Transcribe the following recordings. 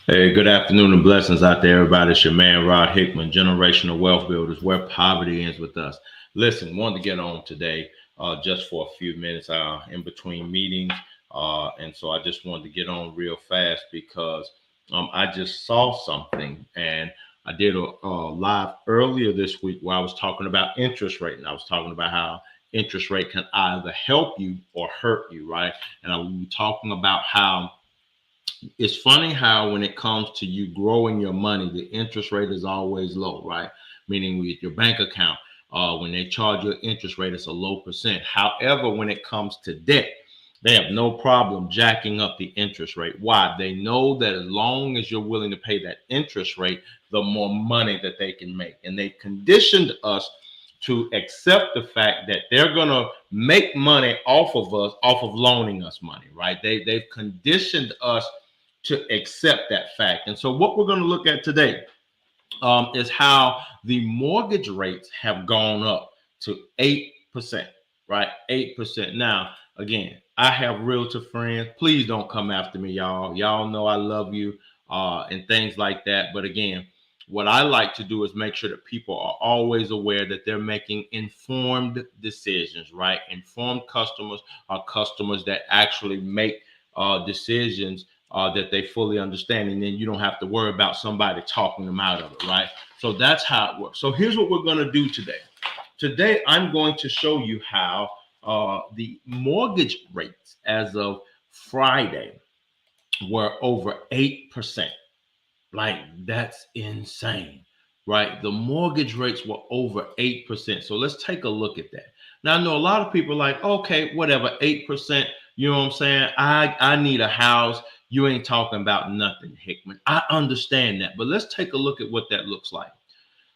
Hey, good afternoon and blessings out there, everybody. It's your man, Rod Hickman, Generational Wealth Builders, where poverty ends with us. Listen, wanted to get on today just for a few minutes in between meetings. And so I just wanted to get on real fast because I just saw something and I did a live earlier this week where I was talking about interest rate. And I was talking about how interest rate can either help you or hurt you, right? And I was talking about how it's funny how when it comes to you growing your money, the interest rate is always low, right? Meaning with your bank account, when they charge you an interest rate, it's a low percent. However, when it comes to debt, they have no problem jacking up the interest rate. Why? They know that as long as you're willing to pay that interest rate, the more money that they can make. And they conditioned us to accept the fact that they're going to make money off of us, off of loaning us money, right? They've conditioned us to accept that fact. And so, what we're going to look at today is how the mortgage rates have gone up to 8%, right? 8%. Now, again, I have realtor friends. Please don't come after me, y'all. Y'all know I love you and things like that. But again, what I like to do is make sure that people are always aware that they're making informed decisions, right? Informed customers are customers that actually make decisions that they fully understand, and then you don't have to worry about somebody talking them out of it, right? So that's how it works. So here's what we're going to do today. Today, I'm going to show you how the mortgage rates as of Friday were over 8%. Like, that's insane, right? The mortgage rates were over 8%. So let's take a look at that. Now, I know a lot of people are like, okay, whatever, 8%, you know what I'm saying? I need a house. You ain't talking about nothing, Hickman. I understand that, but let's take a look at what that looks like.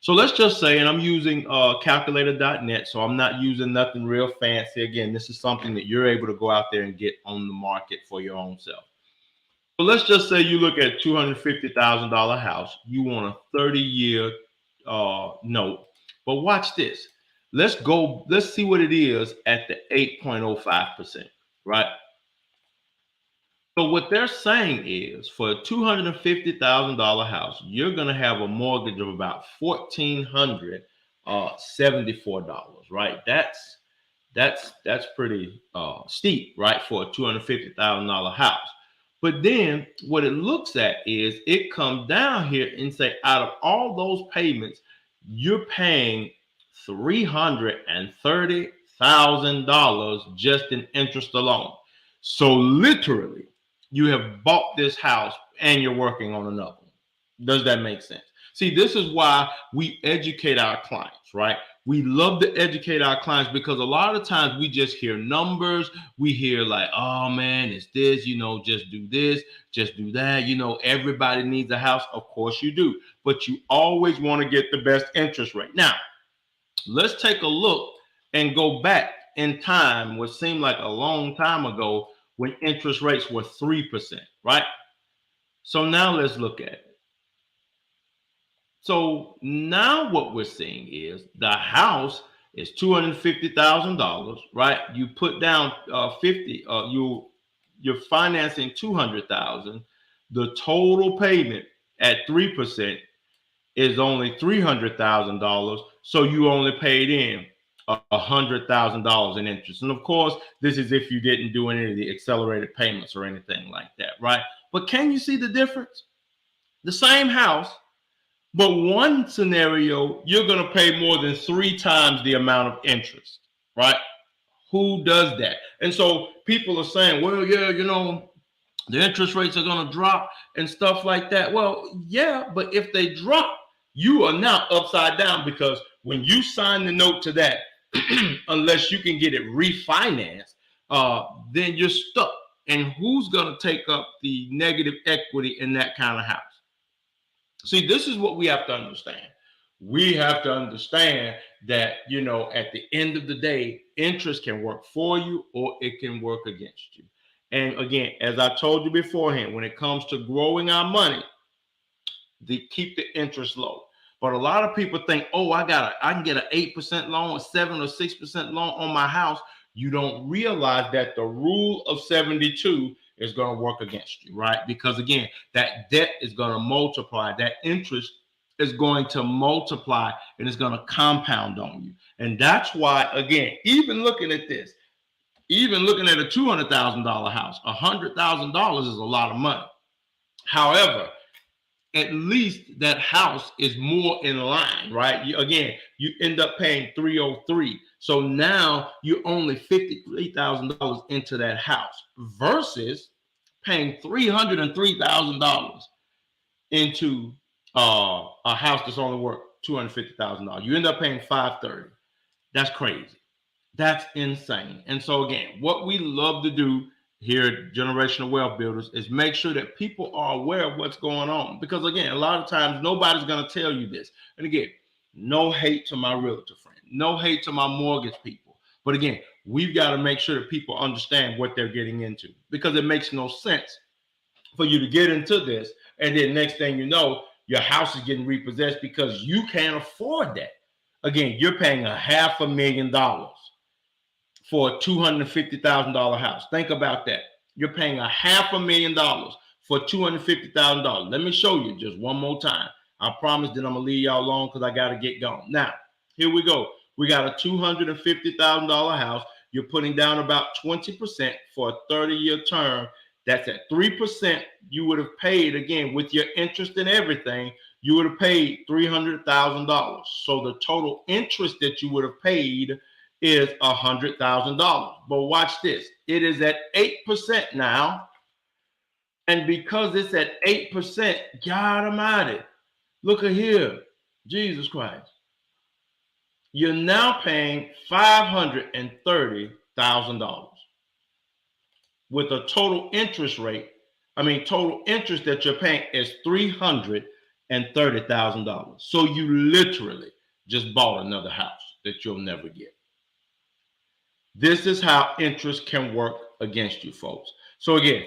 So let's just say, and I'm using calculator.net, so I'm not using nothing real fancy. Again, this is something that you're able to go out there and get on the market for your own self. So let's just say you look at $250,000 house. You want a 30-year note. But watch this. Let's go. Let's see what it is at the 8.05%, right? So what they're saying is for a $250,000 house, you're going to have a mortgage of about $1,474, right? That's pretty steep, right, for a $250,000 house. But then what it looks at is it comes down here and say out of all those payments, you're paying $330,000 just in interest alone. So literally, you have bought this house and you're working on another one. Does that make sense? See, this is why we educate our clients, right? We love to educate our clients because a lot of times we just hear numbers. We hear like, oh man, it's this, just do this, just do that. Everybody needs a house. Of course you do, but you always want to get the best interest rate. Now, let's take a look and go back in time, what seemed like a long time ago when interest rates were 3%, right? So now let's look at it. So now what we're seeing is the house is $250,000, right? You put down 50, you're financing 200,000. The total payment at 3% is only $300,000. So you only paid in $100,000 in interest. And of course, this is if you didn't do any of the accelerated payments or anything like that, right? But can you see the difference? The same house, but one scenario, you're going to pay more than 3 times the amount of interest, right? Who does that? And so people are saying, well, yeah, the interest rates are going to drop and stuff like that. Well, yeah, but if they drop, you are now upside down because when you sign the note to that, unless you can get it refinanced, then you're stuck. And who's going to take up the negative equity in that kind of house? See, this is what we have to understand. We have to understand that, at the end of the day, interest can work for you or it can work against you. And again, as I told you beforehand, when it comes to growing our money, keep the interest low. But a lot of people think, oh, I can get an 8% loan, a 7 or 6% loan on my house. You don't realize that the rule of 72 is going to work against you, right? Because again, that debt is going to multiply. That interest is going to multiply and it's going to compound on you. And that's why, again, even looking at this, even looking at a $200,000 house, $100,000 is a lot of money. However, at least that house is more in line, right? You end up paying $303,000. So now you're only $53,000 into that house versus paying $303,000 into a house that's only worth $250,000. You end up paying $530,000. That's crazy. That's insane. And so again, what we love to do here at Generational Wealth Builders is make sure that people are aware of what's going on. Because again, a lot of times nobody's going to tell you this. And again, no hate to my realtor friend, no hate to my mortgage people. But again, we've got to make sure that people understand what they're getting into, because it makes no sense for you to get into this and then next thing you know, your house is getting repossessed because you can't afford that. Again, you're paying $500,000 for a $250,000 house. Think about that. You're paying $500,000 for $250,000. Let me show you just one more time. I promise that I'm gonna leave y'all alone because I gotta get going. Now, here we go. We got a $250,000 house. You're putting down about 20% for a 30-year term. That's at 3%. You would have paid, again, with your interest and everything, you would have paid $300,000. So the total interest that you would have paid is $100,000. But watch this. It is at 8% now. And because it's at 8%, God Almighty, look at here. Jesus Christ. You're now paying $530,000 with a total interest rate. Total interest that you're paying is $330,000. So you literally just bought another house that you'll never get. This is how interest can work against you, folks. So again,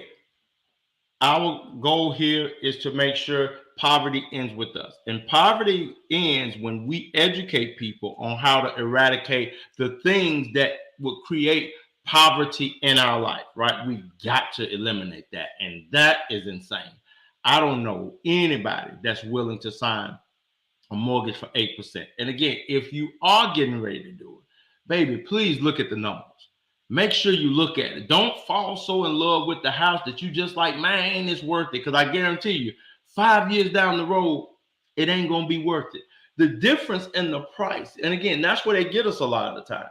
our goal here is to make sure poverty ends with us. And poverty ends when we educate people on how to eradicate the things that would create poverty in our life, right? We've got to eliminate that. And that is insane. I don't know anybody that's willing to sign a mortgage for 8%. And again, if you are getting ready to do it, baby, please look at the numbers. Make sure you look at it. Don't fall so in love with the house that you just like, man, it's worth it. Because I guarantee you, 5 years down the road, it ain't going to be worth it. The difference in the price, and again, that's where they get us a lot of the time.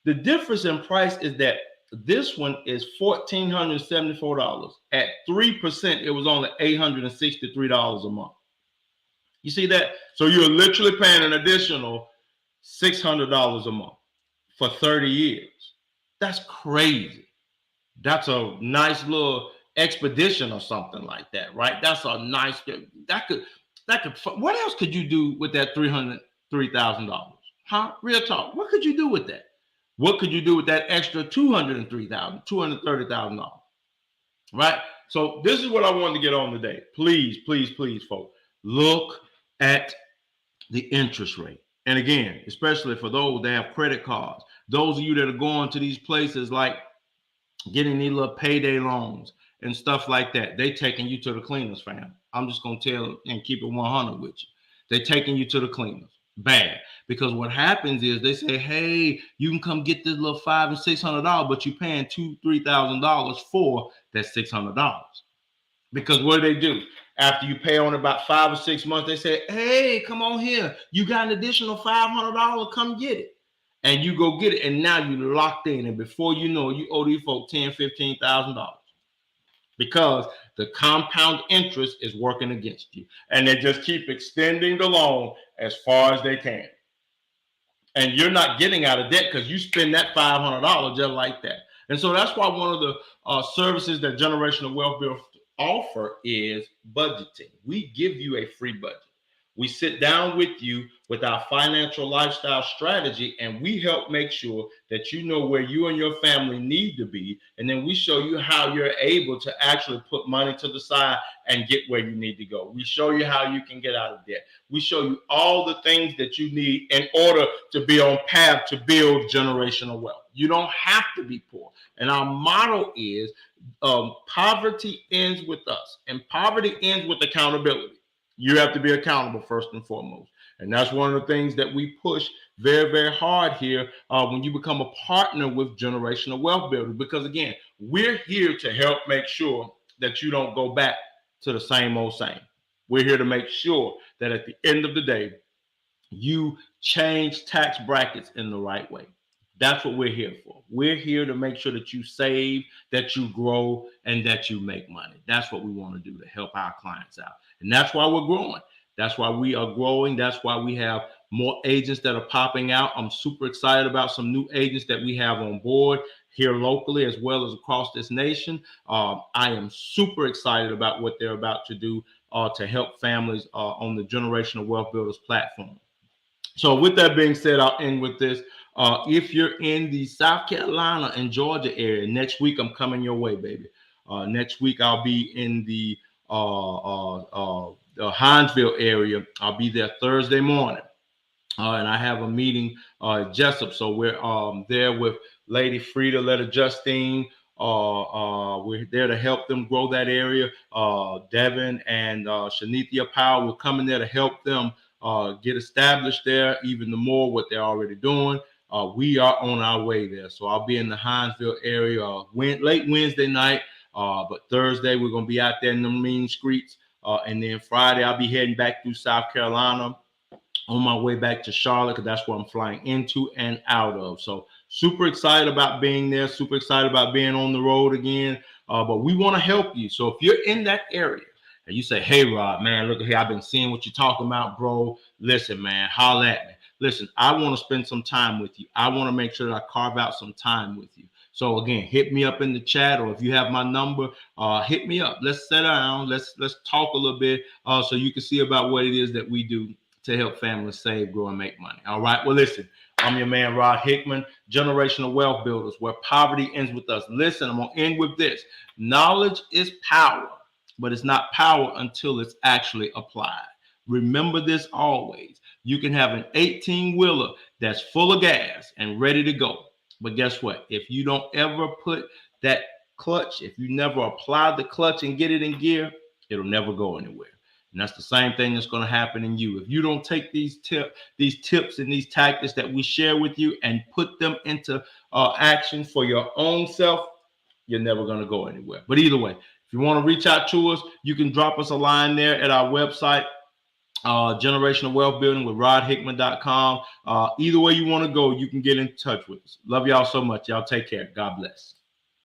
The difference in price is that this one is $1,474. At 3%, it was only $863 a month. You see that? So you're literally paying an additional $600 a month for 30 years. That's crazy. That's a nice little expedition or something like that, right? That's a nice, what else could you do with that $303,000? Huh? Real talk. What could you do with that? What could you do with that extra $230,000? Right? So this is what I wanted to get on today. Please, please, please, folks, look at the interest rate. And again, especially for those that have credit cards, those of you that are going to these places like getting these little payday loans and stuff like that, they taking you to the cleaners, fam. I'm just going to tell and keep it 100 with you. They're taking you to the cleaners. Bad. Because what happens is they say, hey, you can come get this little $500 and $600, but you're paying $2,000-$3,000 for that $600. Because what do? After you pay on about 5 or 6 months, they say, hey, come on here. You got an additional $500. Come get it. And you go get it. And now you're locked in. And before you know it, you owe these folks $10,000, $15,000. Because the compound interest is working against you. And they just keep extending the loan as far as they can. And you're not getting out of debt because you spend that $500 just like that. And so that's why one of the services that Generational Wealth Builders offer is budgeting. We give you a free budget. We sit down with you with our financial lifestyle strategy, and we help make sure that you know where you and your family need to be. And then we show you how you're able to actually put money to the side and get where you need to go. We show you how you can get out of debt. We show you all the things that you need in order to be on path to build generational wealth. You don't have to be poor. And our motto is Poverty ends with us, and poverty ends with accountability. You have to be accountable first and foremost. And that's one of the things that we push very, very hard here when you become a partner with Generational Wealth Builders. Because again, we're here to help make sure that you don't go back to the same old same. We're here to make sure that at the end of the day, you change tax brackets in the right way. That's what we're here for. We're here to make sure that you save, that you grow, and that you make money. That's what we want to do to help our clients out. And that's why we're growing. That's why we are growing. That's why we have more agents that are popping out. I'm super excited about some new agents that we have on board here locally as well as across this nation. I am super excited about what they're about to do to help families on the Generational Wealth Builders platform. So with that being said, I'll end with this. If you're in the South Carolina and Georgia area, next week I'm coming your way, baby. Next week I'll be in the Hinesville area. I'll be there Thursday morning. And I have a meeting at Jessup. So we're there with Lady Frida, Letta Justine. We're there to help them grow that area. Devin and Shanithia Powell, we're coming there to help them get established there, even the more what they're already doing. We are on our way there. So I'll be in the Hinesville area late Wednesday night, but Thursday we're going to be out there in the mean streets. And then Friday I'll be heading back through South Carolina on my way back to Charlotte, because that's where I'm flying into and out of. So super excited about being there, super excited about being on the road again. But we want to help you. So if you're in that area and you say, hey, Rod, man, look at here, I've been seeing what you're talking about, bro. Listen, man, holla at me. Listen, I want to spend some time with you. I want to make sure that I carve out some time with you. So again, hit me up in the chat, or if you have my number, hit me up. Let's sit down. Let's talk a little bit so you can see about what it is that we do to help families save, grow, and make money. All right. Well, listen, I'm your man, Rod Hickman, Generational Wealth Builders, where poverty ends with us. Listen, I'm going to end with this. Knowledge is power, but it's not power until it's actually applied. Remember this always. You can have an 18-wheeler that's full of gas and ready to go. But guess what? If you don't ever put that clutch, if you never apply the clutch and get it in gear, it'll never go anywhere. And that's the same thing that's going to happen in you. If you don't take these tips and these tactics that we share with you and put them into action for your own self, you're never going to go anywhere. But either way, if you want to reach out to us, you can drop us a line there at our website, Generational Wealth Building with rodhickman.com. Either way you want to go, you can get in touch with us. Love y'all so much. Y'all take care. God bless.